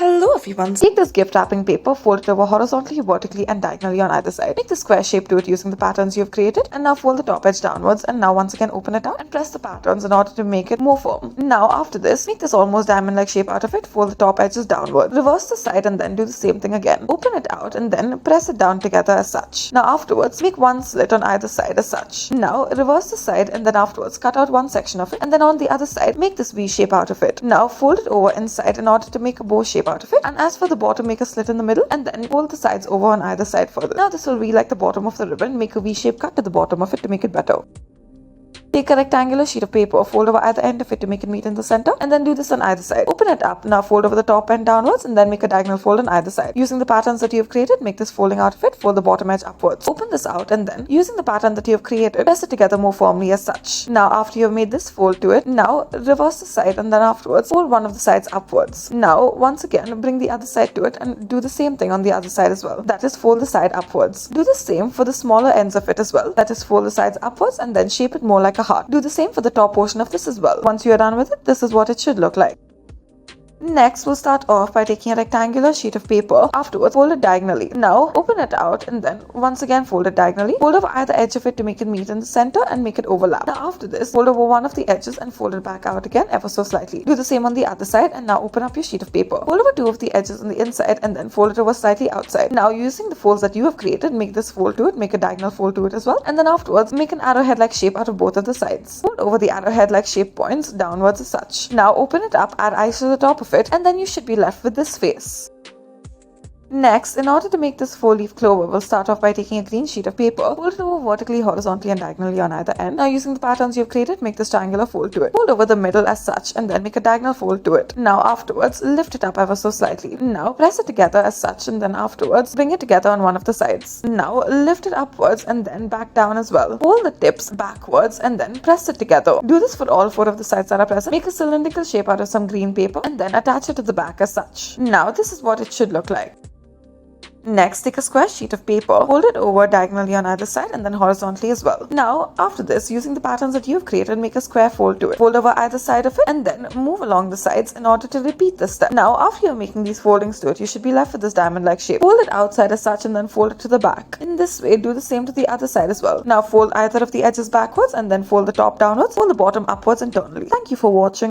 Hello everyone. Take this gift wrapping paper, fold it over horizontally, vertically and diagonally on either side. Make the square shape to it using the patterns you've created and now fold the top edge downwards and now once again open it out and press the patterns in order to make it more firm. Now after this, make this almost diamond-like shape out of it, fold the top edges downward. Reverse the side and then do the same thing again. Open it out and then press it down together as such. Now afterwards, make one slit on either side as such. Now reverse the side and then afterwards cut out one section of it and then on the other side, make this V shape out of it. Now fold it over inside in order to make a bow shape out of it, and as for the bottom, make a slit in the middle and then fold the sides over on either side further. Now this will be like the bottom of the ribbon. Make a V shape cut to the bottom of it to make it better. Take a rectangular sheet of paper, fold over either end of it to make it meet in the center, and then do this on either side. Open it up, now fold over the top end downwards, and then make a diagonal fold on either side. Using the patterns that you've created, make this folding out of it, fold the bottom edge upwards. Open this out, and then, using the pattern that you've created, press it together more firmly as such. Now, after you've made this fold to it, now reverse the side, and then afterwards, fold one of the sides upwards. Now, once again, bring the other side to it, and do the same thing on the other side as well. That is, fold the side upwards. Do the same for the smaller ends of it as well. That is, fold the sides upwards, and then shape it more like a heart. Do the same for the top portion of this as well. Once you are done with it, this is what it should look like. Next, we'll start off by taking a rectangular sheet of paper. Afterwards, fold it diagonally. Now, open it out and then once again fold it diagonally. Fold over either edge of it to make it meet in the center and make it overlap. Now, after this, fold over one of the edges and fold it back out again ever so slightly. Do the same on the other side and now open up your sheet of paper. Fold over two of the edges on the inside and then fold it over slightly outside. Now, using the folds that you have created, make this fold to it, make a diagonal fold to it as well. And then afterwards, make an arrowhead-like shape out of both of the sides. Fold over the arrowhead-like shape points downwards as such. Now, open it up, add eyes to the top of it, and then you should be left with this face. Next, in order to make this 4-leaf clover, we'll start off by taking a green sheet of paper, fold it over vertically, horizontally and diagonally on either end. Now using the patterns you've created, make this triangular fold to it. Fold over the middle as such and then make a diagonal fold to it. Now afterwards, lift it up ever so slightly. Now press it together as such and then afterwards, bring it together on one of the sides. Now lift it upwards and then back down as well. Fold the tips backwards and then press it together. Do this for all 4 of the sides that are present. Make a cylindrical shape out of some green paper and then attach it to the back as such. Now this is what it should look like. Next, take a square sheet of paper, fold it over diagonally on either side and then horizontally as well. Now, after this, using the patterns that you've created, make a square fold to it. Fold over either side of it and then move along the sides in order to repeat this step. Now, after you're making these foldings to it, you should be left with this diamond-like shape. Fold it outside as such and then fold it to the back. In this way, do the same to the other side as well. Now, fold either of the edges backwards and then fold the top downwards, fold the bottom upwards internally. Thank you for watching.